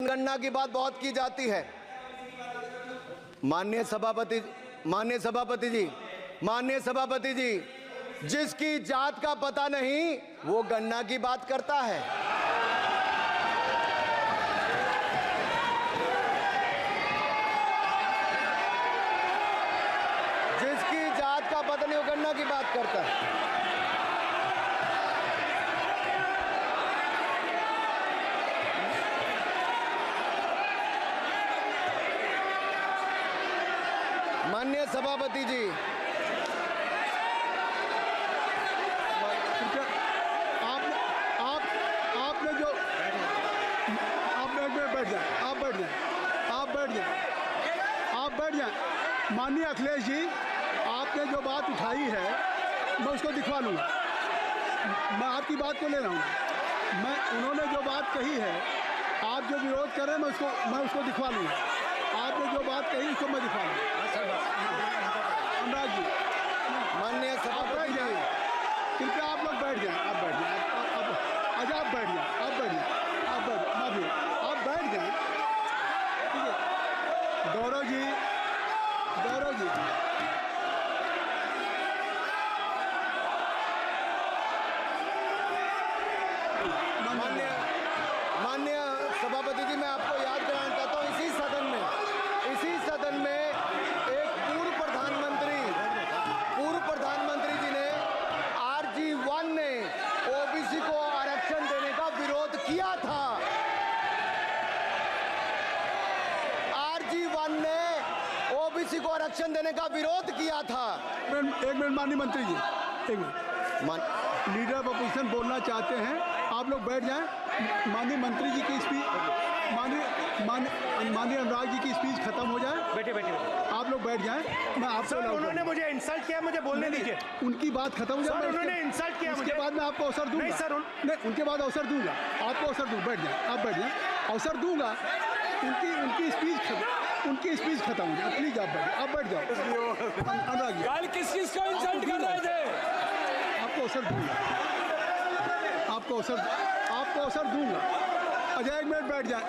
जनगणना की बात बहुत की जाती है। माननीय सभापति जी, जिसकी जात का पता नहीं वो गन्ना की बात करता है। जिसकी जात का पता नहीं वो गन्ना की बात करता है। माननीय सभापति जी, आपने जो आप बैठ जाएं। माननीय अखिलेश जी, आपने जो बात उठाई है मैं उसको दिखवा लूँगा। मैं आपकी बात को ले रहा हूँ। उन्होंने जो बात कही है, आप जो विरोध कर रहे हैं मैं उसको दिखवा लूँगा। आपने जो बात कही उसको मैं दिखवा लूँगा। अनुराग जी, माननीय सभापति जी, कृपया आप लोग बैठ जाएं। आप बैठ जाएं। अच्छा, आप बैठ जाएं। आप बैठ जाएं। आप बैठ जाएं। ठीक है। गौरव जी, माननीय सभापति जी, मैं आपको याद कराना चाहता हूँ, इसी सदन में एक पूर्व प्रधानमंत्री जी ने RG1 ने ओबीसी को आरक्षण देने का विरोध किया था। RG1 ने ओबीसी को आरक्षण देने का विरोध किया था। एक मिनट माननीय मंत्री जी, एक मिनट। लीडर ऑफ अपोजिशन बोलना चाहते हैं, आप लोग बैठ जाएं। माननीय मंत्री जी की स्पीच, माननीय अनुराग जी की स्पीच खत्म हो जाए। बैठे आप लोग बैठ जाएं। मैं आपसे उन्होंने मुझे इंसल्ट किया, मुझे बोलने दीजिए। उनकी बात खत्म हो जाए। उन्होंने इंसल्ट किया उसके बाद मैं आपको अवसर दूंगा। नहीं सर, नहीं, उनके बाद अवसर दूंगा। आपको अवसर दूंगा। बैठ जाएं। आप बैठ जाएं। अवसर दूंगा। उनकी स्पीच खत्म हो जाए। प्लीज आप बैठ जाओ। अनुराग जी, किस चीज को इंसल्ट कर रहे थे? आपको अवसर दूंगा। आपको अवसर दूंगा। अच्छा, एक मिनट बैठ जाए।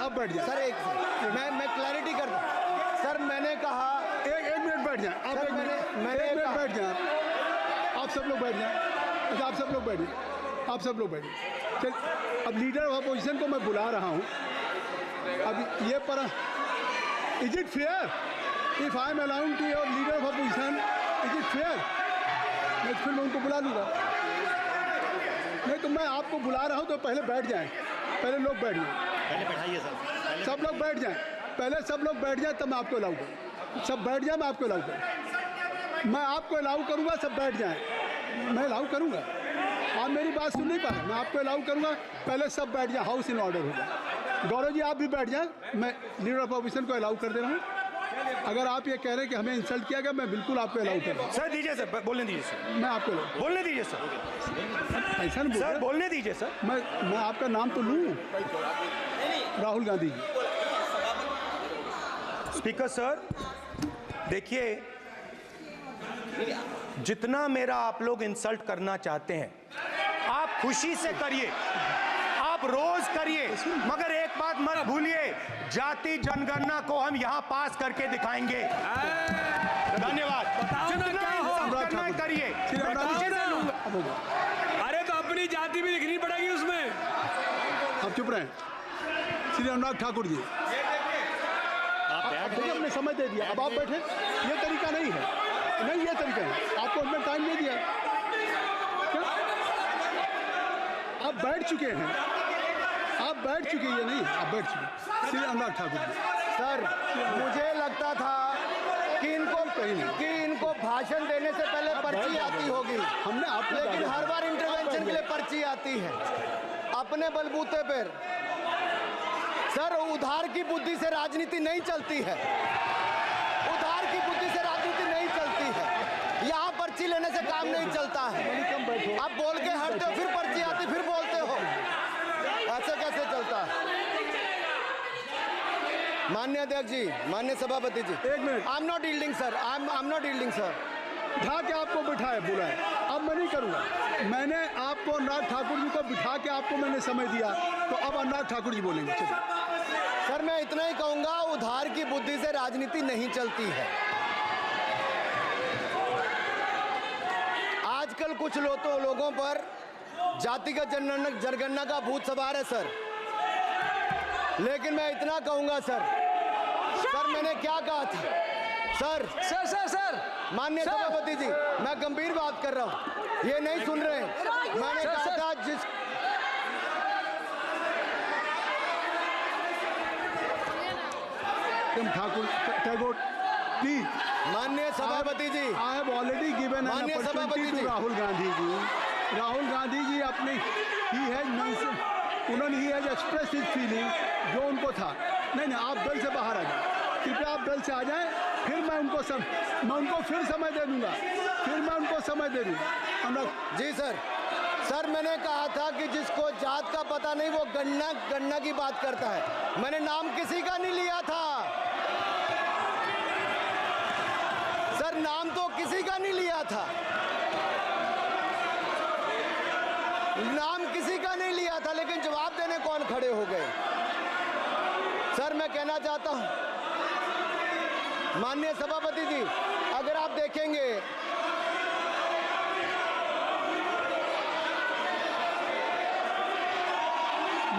आप बैठ जाए। सर मैं क्लैरिटी कर दूं। सर मैंने कहा एक मिनट बैठ जाए। आप एक मिनट बैठ जाए। आप सब लोग बैठ जाए। अच्छा, आप सब लोग बैठ जाए। चल, अब लीडर ऑफ अपोजिशन को मैं बुला रहा हूँ। अब ये पर is it fair if I am allowing to your leader of opposition? Is it fair? मैं फिर उनको बुला लूँगा। नहीं तो मैं आपको बुला रहा हूँ तो पहले बैठ जाएं। पहले लोग बैठ जाएं। पहले बैठाइए सर। सब लोग बैठ जाएं। पहले सब लोग बैठ जाएं तब मैं आपको अलाउ करूँ। सब बैठ जाएं, मैं आपको अलाउ करूँ। मैं आपको अलाउ करूँगा, सब बैठ जाएं। मैं अलाउ करूँगा। आप मेरी बात सुन नहीं पा रहे। मैं आपको अलाउ करूँगा, पहले सब बैठ जाएं। हाउस इन ऑर्डर हो जाए। गौरव जी, आप भी बैठ जाएं। मैं लीडर ऑफ अपोजिशन को अलाउ कर दे रहा हूँ। अगर आप ये कह रहे हैं कि हमें इंसल्ट किया गया, मैं बिल्कुल आपको अलाउ कर रहा हूँ। सर दीजिए सर, बोलने दीजिए सर। मैं आपको बोलने दीजिए सर। ऐसा नहीं सर बोलने दीजिए सर। मैं आपका नाम तो लूँ। राहुल गांधी जी। स्पीकर सर, देखिए, जितना मेरा आप लोग इंसल्ट करना चाहते हैं आप खुशी से करिए, आप रोज करिए, मगर एक बात मत भूलिए, जाति जनगणना को हम यहां पास करके दिखाएंगे। धन्यवाद। जितना करिए। अरे तो अपनी जाति भी दिखनी पड़ेगी उसमें। आप चुप रहें। श्री अनुराग ठाकुर जी, हमने समय दे दिया, अब आप बैठे। ये तरीका नहीं है। नहीं, ये तरीका है। आपको हमने टाइम दे दिया। क्या आप बैठ चुके हैं? आप बैठ चुके हैं? नहीं, आप बैठ चुके। श्री अनुराग ठाकुर जी, सर मुझे लगता था कि इनको भाषण देने से पहले पर्ची आती होगी। हमने आपको, लेकिन हर बार इंटरवेंशन के लिए पर्ची आती है अपने बलबूते पर। सर, उधार की बुद्धि से राजनीति नहीं चलती है। उधार की बुद्धि से राजनीति नहीं चलती है। यहाँ पर्ची लेने से काम नहीं चलता है। आप बोल के हटते हो, फिर पर्ची आती, फिर बोलते हो। ऐसे कैसे चलता है? माननीय अध्यक्ष जी, माननीय सभापति जी, एक minute. I am not yielding sir. I am not yielding sir. उठा के आपको बिठाए बुलाए। अब मैं नहीं करूँगा। मैंने आपको आपको अनुराग ठाकुर जी को बिठा के आपको मैंने समय दिया, तो अब अनुराग ठाकुर जी बोलेंगे। चलिए सर मैं इतना ही कहूंगा, उधार की बुद्धि से राजनीति नहीं चलती है। आजकल कुछ लोगों पर जातिगत जनगणना का भूत सवार है सर, लेकिन मैं इतना कहूंगा सर मैंने क्या कहा था सर माननीय सभापति जी, मैं गंभीर बात कर रहा हूं, ये नहीं सुन रहे हैं। मैंने कहा था ठाकुर टैगोर प्लीज। माननीय सभापति जी, I have already given an opportunity to Rahul Gandhi ji. Rahul Gandhi ji अपने उन्होंने ही हैज एक्सप्रेस हिज फीलिंग जो उनको था। नहीं आप बेल से बाहर आ जाए, कृपया आप बेल से आ जाएं, फिर मैं उनको फिर समय दे दूंगा, जी सर मैंने कहा था कि जिसको जात का पता नहीं वो गणना की बात करता है। मैंने नाम किसी का नहीं लिया था सर, नाम तो किसी का नहीं लिया था, लेकिन जवाब देने कौन खड़े हो गए। सर मैं कहना चाहता हूं माननीय सभापति जी, अगर आप देखेंगे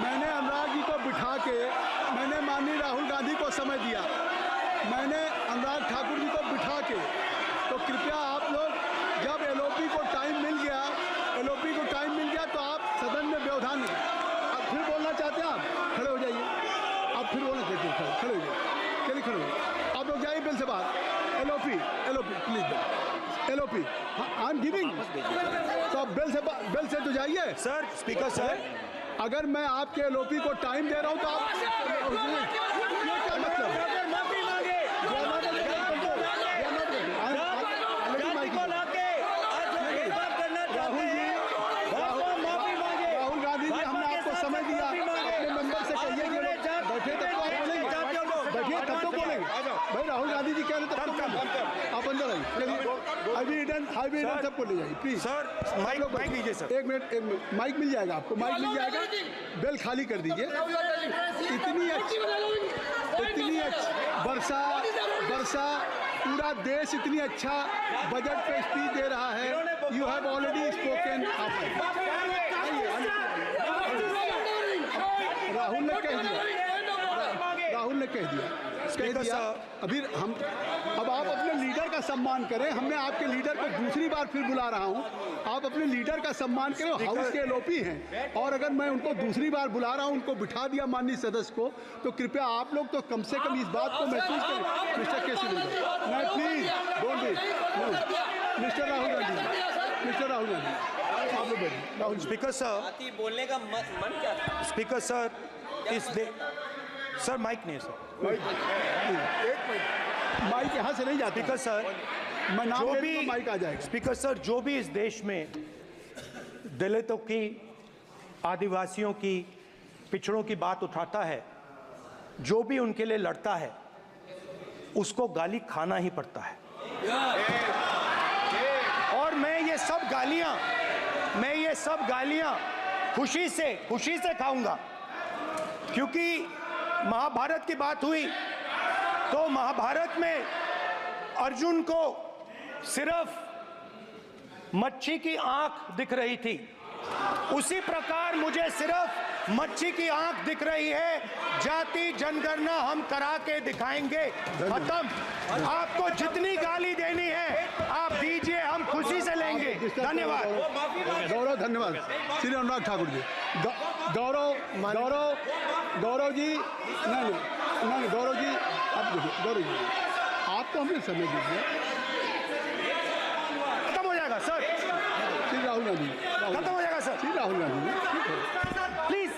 मैंने अनुराग जी को बिठा के मैंने माननीय राहुल गांधी को समय दिया, मैंने अनुराग ठाकुर जी को बिठा के, तो कृपया आप लोग जब एलओपी को टाइम मिल गया तो आप सदन में व्यवधान नहीं। अब फिर बोलना चाहते हैं आप, खड़े हो जाइए। आप फिर बोलना चाहते हैं, खड़े हो जाइए, चलिए खड़े हो जाइए। आप लोग जाइए बिल से बाहर। LOP please, LOP I am giving, तो आप बिल से तो जाइए। सर स्पीकर सर, अगर मैं आपके एलओपी को टाइम दे रहा हूं तो आप ये क्या मतलब है? राहुल गांधी जी, हमने आपको समय दिया, अपने मेंबर से कहिए कि बैठे तब तो आप बोलेंगे, भाई राहुल गांधी जी कह रहे तब तो आप अंदर आइए। सबको ले जाइए प्लीज। सर माइक लीजिए सर। एक मिनट माइक मिल जाएगा आपको, माइक मिल जाएगा। बेल खाली कर दीजिए। इतनी अच्छी वर्षा पूरा देश इतनी अच्छा बजट पे स्पीच दे रहा है। You have already spoken. Rahul ने कह दिया अभी हम, अब आप अपने लीडर का सम्मान करें। हमने आपके लीडर को दूसरी बार फिर बुला रहा हूं, आप अपने लीडर का सम्मान करें। हाउस के एलओपी हैं और अगर मैं उनको दूसरी बार बुला रहा हूं, उनको बिठा दिया माननीय सदस्य को, तो कृपया आप लोग तो कम से कम इस बात को महसूस करें। मिस्टर केसी नहीं, please don't be mister Rahul Gandhi, आप लोग बैठिए। राहुल स्पीकर सर, बोलने का मन क्या था? स्पीकर सर, सर माइक नहीं सर, माइक यहाँ से नहीं जाता। स्पीकर सर, मैं नाम ले लूंगा, माइक आ जाएगा। स्पीकर सर, जो भी इस देश में दलितों की, आदिवासियों की, पिछड़ों की बात उठाता है, जो भी उनके लिए लड़ता है, उसको गाली खाना ही पड़ता है। और मैं ये सब गालियां खुशी से खाऊंगा, क्योंकि महाभारत की बात हुई तो महाभारत में अर्जुन को सिर्फ मच्छी की आंख दिख रही थी, उसी प्रकार मुझे सिर्फ मच्छी की आंख दिख रही है। जाति जनगणना हम करा के दिखाएंगे, खत्म। आपको जितनी गाली देनी है आप दीजिए, हम खुशी से लेंगे। धन्यवाद। गौरव, धन्यवाद। श्री अनुराग ठाकुर जी, गौरव जी, नहीं गौरव जी, आप देखिए, गौरव जी आपको हमने समय दीजिए, खत्म हो जाएगा सर। श्री राहुल गांधी, खत्म हो जाएगा सर। श्री राहुल गांधी, प्लीज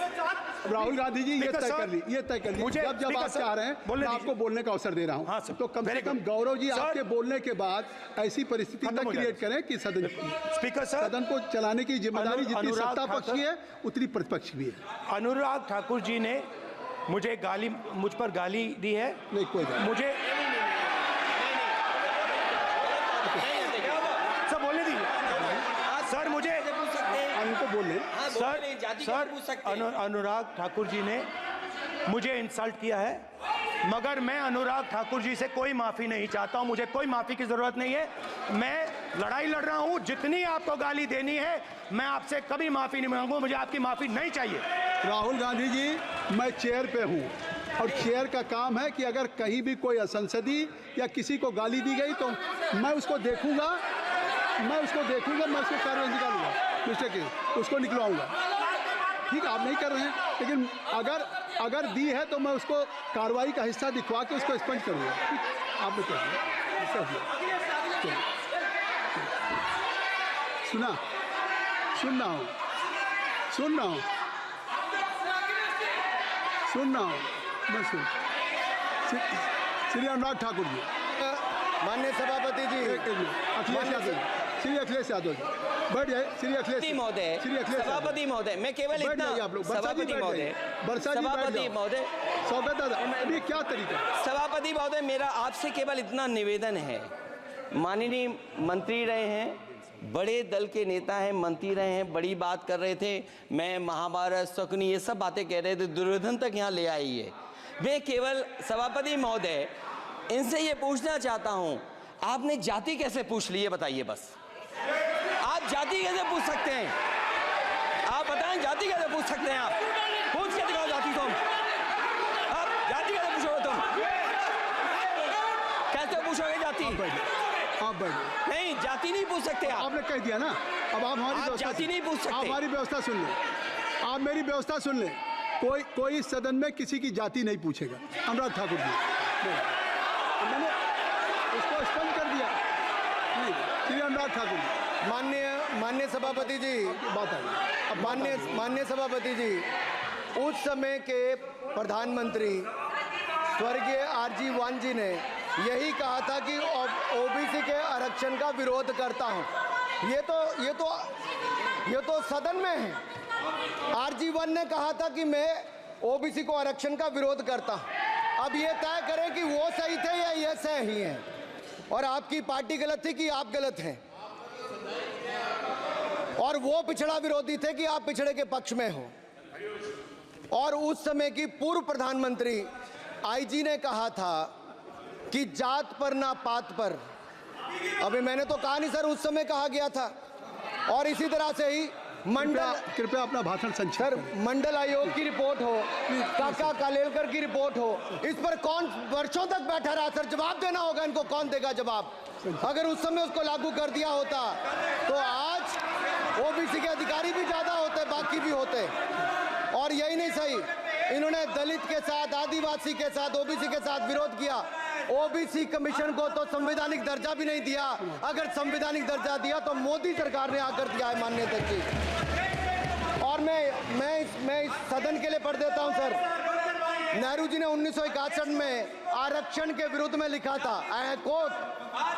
राहुल गांधी जी, ये तय कर ली, मुझे जब आप चाह रहे हैं, मैं आपको बोलने का अवसर दे रहा हूं। हाँ सर, तो कम से कम गौरव जी आपके बोलने के बाद ऐसी परिस्थिति न क्रिएट करें कि सदन को चलाने की जिम्मेदारी जितनी सत्ता पक्ष की है उतनी प्रतिपक्ष भी है। अनुराग ठाकुर जी ने मुझ पर गाली दी है। नहीं, कोई मुझे सर बोलने दीजिए सर, मुझे उनको बोलने सर नहीं, जाति सर कैसे पूछ सकते हैं? अनुराग ठाकुर जी ने मुझे इंसल्ट किया है, मगर मैं अनुराग ठाकुर जी से कोई माफी नहीं चाहता हूं। मुझे कोई माफी की जरूरत नहीं है। मैं लड़ाई लड़ रहा हूं। जितनी आपको गाली देनी है मैं आपसे कभी माफी नहीं मांगूंगा। मुझे आपकी माफी नहीं चाहिए। राहुल गांधी जी, मैं चेयर पे हूँ और चेयर का काम है कि अगर कहीं भी कोई असंसदीय या किसी को गाली दी गई तो मैं उसको देखूंगा, मैं उसको कार्रवाई निकालूंगा, मिस्टर के उसको निकलवाऊंगा। ठीक है, आप नहीं कर रहे हैं, लेकिन अगर दी है तो मैं उसको कार्रवाई का हिस्सा दिखवा के उसको स्पंज करूंगा। ठीक, आप लोग सुन रहा हूँ मैं श्री अनुराग ठाकुर जी, माननीय सभापति जी, अखिलेश यादव जी, श्री अखिलेश यादव जी, बैठ जाए। श्री अखिलेश महोदय, सभापति महोदय, मैं केवल इतना, सभापति महोदय, सभापति महोदय, स्वागत दादा, अभी क्या तरीका है? सभापति महोदय, मेरा आपसे केवल इतना निवेदन है। माननीय मंत्री रहे हैं, बड़े दल के नेता हैं, मंत्री रहे हैं, बड़ी बात कर रहे थे, मैं महाभारत शकुनी ये सब बातें कह रहे थे, दुर्योधन तक यहाँ ले आई है। मैं केवल सभापति महोदय इनसे ये पूछना चाहता हूँ, आपने जाति कैसे पूछ ली है बताइए बस। आप जाति कैसे पूछ सकते हैं? आप बताएं, जाति कैसे पूछ सकते हैं? आप पूछ के दिखाओ जाति तुम। आप जाति कैसे पूछोगे तुम? कैसे पूछोगे जाति? आप बैठ नहीं, जाति नहीं पूछ सकते आप। आपने कह दिया ना, अब आप हमारी आप व्यवस्था जाति नहीं पूछ सकते। आप हमारी व्यवस्था सुन लें, आप मेरी व्यवस्था सुन लें। कोई सदन में किसी की जाति नहीं पूछेगा। अनुराग ठाकुर जी, मैंने उसको स्पष्ट कर दिया। नहीं, श्री अनुराग ठाकुर जी, माननीय सभापति जी, बात आ गई। अब माननीय सभापति जी, उस समय के प्रधानमंत्री स्वर्गीय आरजी वान जी ने यही कहा था कि ओबीसी के आरक्षण का विरोध करता हूं। ये तो सदन में है। आरजी वन ने कहा था कि मैं ओबीसी को आरक्षण का विरोध करता हूं। अब ये तय करें कि वो सही थे या ये सही हैं, और आपकी पार्टी गलत थी कि आप गलत हैं, और वो पिछड़ा विरोधी थे कि आप पिछड़े के पक्ष में हो। और उस समय की पूर्व प्रधानमंत्री आईजी ने कहा था कि जात पर ना पात पर। अभी मैंने तो कहा नहीं सर, उस समय कहा गया था। और इसी तरह से ही कृपया अपना भाषण संक्षेप सर, करें। मंडल आयोग की रिपोर्ट हो, काका कालेलकर की रिपोर्ट हो, इस पर कौन वर्षों तक बैठा रहा सर? जवाब देना होगा इनको, कौन देगा जवाब? अगर उस समय उसको लागू कर दिया होता तो आज ओबीसी के अधिकारी भी ज्यादा होते, बाकी भी होते। और यही नहीं सही, इन्होंने दलित के साथ, आदिवासी के साथ, ओबीसी के साथ विरोध किया। ओबीसी कमीशन को तो संवैधानिक दर्जा भी नहीं दिया। अगर संवैधानिक दर्जा दिया तो मोदी सरकार ने आकर दिया है, माननीय अध्यक्ष जी। और मैं इस सदन के लिए पढ़ देता हूं सर। नेहरू जी ने 1961 में आरक्षण के विरुद्ध में लिखा था, I quote,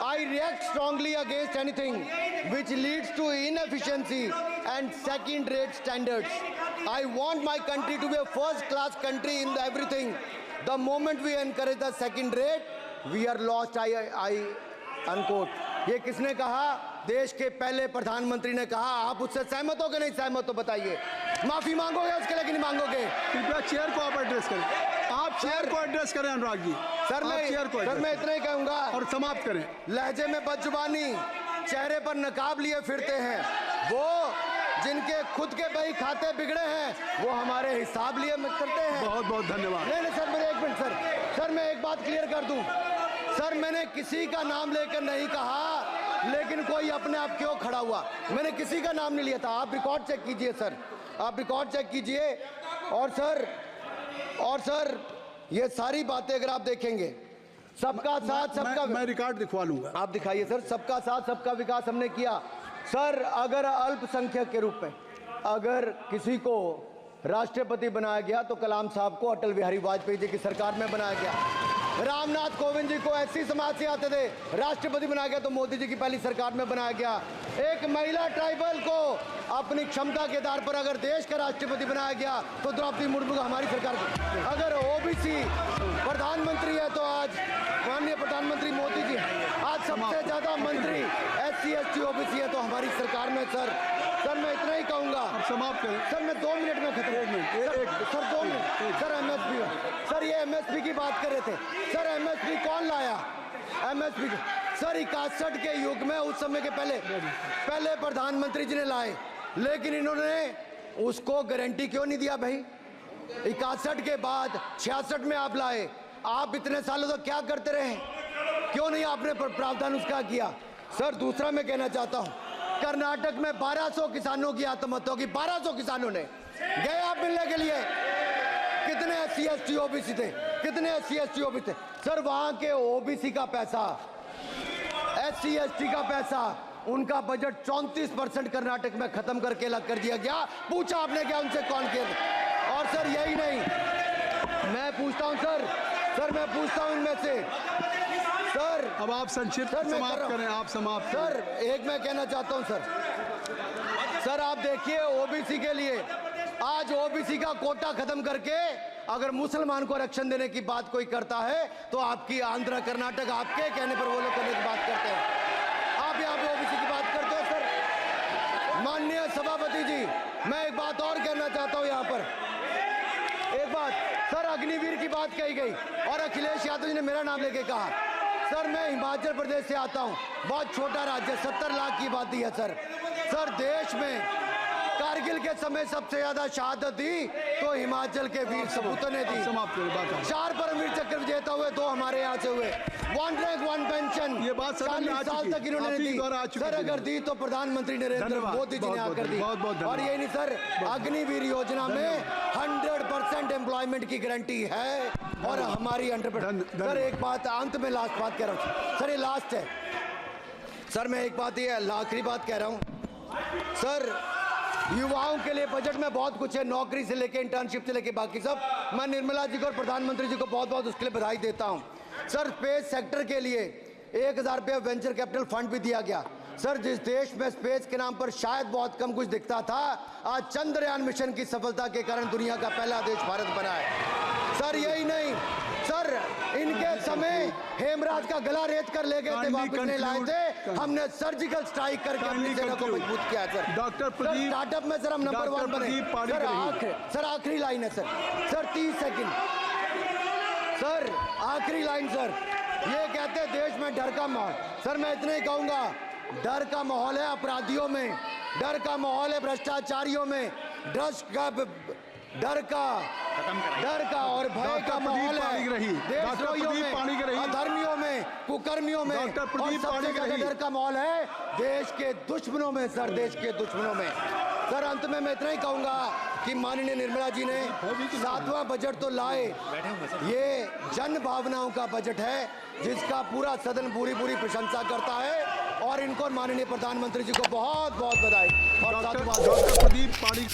I react strongly against anything which leads to inefficiency and second rate standards. I want my country to be a first class country in everything. The moment we encourage the second rate we are lost, I unquote. ये किसने कहा? देश के पहले प्रधानमंत्री ने कहा। आप उससे सहमत हो कि नहीं सहमत हो बताइए? माफी मांगोगे उसके लिए कि नहीं मांगोगे? कृपया चेयर को आप एड्रेस करें। आप चेयर को एड्रेस करें अनुराग जी। सर मैं इतना ही कहूंगा और समाप्त करें। लहजे में बदजुबानी, चेहरे पर नकाब लिए फिरते हैं वो, जिनके खुद के बही खाते बिगड़े हैं, वो हमारे हिसाब लिए करते हैं। बहुत बहुत धन्यवाद। नहीं सर, मेरे एक मिनट सर, मैं एक बात क्लियर कर दूं सर। मैंने किसी का नाम लेकर नहीं कहा, लेकिन कोई अपने आप क्यों खड़ा हुआ? मैंने किसी का नाम नहीं लिया था। आप रिकॉर्ड चेक कीजिए सर, आप रिकॉर्ड चेक कीजिए। और सर ये सारी बातें अगर आप देखेंगे, सबका साथ सबका, मैं रिकॉर्ड दिखवा लूंगा। आप दिखाइए सर। सबका साथ सबका विकास हमने किया सर। अगर अल्पसंख्यक के रूप में अगर किसी को राष्ट्रपति बनाया गया तो कलाम साहब को अटल बिहारी वाजपेयी जी की सरकार में बनाया गया। रामनाथ कोविंद जी को एससी समाज से आते थे, राष्ट्रपति बनाया गया तो मोदी जी की पहली सरकार में बनाया गया। एक महिला ट्राइबल को अपनी क्षमता के आधार पर अगर देश का राष्ट्रपति बनाया गया तो द्रौपदी मुर्मू को हमारी सरकार। अगर ओबीसी प्रधानमंत्री है तो आज माननीय प्रधानमंत्री मोदी जी। आज सबसे ज्यादा मंत्री SC ST OBC है तो हमारी सरकार में सर। सर मैं इतना ही कहूंगा। आप समाप्त करें। सर मैं 2 मिनट में खत्म। 1 minute. Sir 2 minute. Sir MSP, sir ये एमएसपी की बात कर रहे थे। सर एमएसपी कौन लाया? एमएसपी सर 61 के युग में, उस समय के पहले प्रधानमंत्री जी ने लाए, लेकिन इन्होंने उसको गारंटी क्यों नहीं दिया भाई? 61 के बाद 66 में आप लाए। आप इतने सालों तक क्या करते रहे? क्यों नहीं आपने प्रावधान उसका किया? सर दूसरा मैं कहना चाहता हूं, कर्नाटक में 1200 किसानों की आत्महत्या होगी। 1200 किसानों ने गए आप मिलने के लिए। कितने SC ST OBC थे? कितने SC ST OBC थे? सर वहां के OBC का पैसा, SC ST का पैसा, उनका बजट 34% कर्नाटक में खत्म करके अलग कर दिया गया। पूछा आपने क्या उनसे? कौन किया? और सर यही नहीं, मैं पूछता हूं सर मैं पूछता हूं इनमें से सर, अब आप संक्षिप्त समाप्त करें। आप समाप्त सर एक मैं कहना चाहता हूं सर आप देखिए OBC के लिए आज OBC का कोटा खत्म करके अगर मुसलमान को आरक्षण देने की बात कोई करता है तो आपकी आंध्र कर्नाटक आपके कहने पर वो लोग करने की बात करते हैं। आप यहाँ पे OBC की बात करते हो सर। माननीय सभापति जी, मैं एक बात और कहना चाहता हूँ यहाँ पर। एक बात सर, अग्निवीर की बात कही गई और अखिलेश यादव जी ने मेरा नाम लेके कहा। सर मैं हिमाचल प्रदेश से आता हूँ, बहुत छोटा राज्य, 70 लाख की आबादी है सर। देश में कारगिल के समय सबसे ज्यादा शहादत दी तो हिमाचल के वीर सपूतों ने दी। 4 परमवीर चक्र विजेता हुए, 2 हमारे यहाँ से हुए। 1 रैंक 1 पेंशन ये बात 40 साल तक इन्होंने दी। सर अगर दी तो प्रधानमंत्री नरेंद्र मोदी जी ने आकर दी। और यही नहीं सर, अग्निवीर योजना में 100% एम्प्लॉयमेंट की गारंटी है और हमारी 100%। सर एक बात अंत में लास्ट बात कह रहा हूँ सर, ये लास्ट है सर। मैं एक बात, ये आखिरी बात कह रहा हूँ सर। युवाओं के लिए बजट में बहुत कुछ है, नौकरी से लेके इंटर्नशिप से लेके बाकी सब। मैं निर्मला जी को और प्रधानमंत्री जी को बहुत बहुत उसके लिए बधाई देता हूं सर। स्पेस सेक्टर के लिए 1000 रुपये वेंचर कैपिटल फंड भी दिया गया सर। जिस देश में स्पेस के नाम पर शायद बहुत कम कुछ दिखता था, आज चंद्रयान मिशन की सफलता के कारण दुनिया का पहला देश भारत बना है सर। यही नहीं सर, इनके समय हेमराज का गला रेत कर ले गए थे, वापस नहीं लाए थे। हमने सर्जिकल स्ट्राइक करके अपनी सेना को मजबूत किया सर। डॉक्टर प्रदीप, स्टार्टअप में सर हम नंबर 1 बने सर। आखिरी लाइन है सर 30 सेकंड सर, आखिरी लाइन सर। ये कहते हैं देश में डर का माहौल। सर मैं इतना ही कहूंगा, डर का माहौल है अपराधियों में, डर का माहौल है भ्रष्टाचारियों में, डर का और भय का माहौल है देशद्रोहियों में, अधर्मियों में, कुकर्मियों में, और सबसे ज्यादा डर का माहौल है देश के दुश्मनों में सर, देश के दुश्मनों में सर। अंत में मैं इतना ही कहूंगा कि माननीय निर्मला जी ने 7वां बजट तो लाए, ये जन भावनाओं का बजट है जिसका पूरा सदन पूरी प्रशंसा करता है और इनको माननीय प्रधानमंत्री जी को बहुत बहुत बधाई और डॉक्टर प्रदीप पाणी।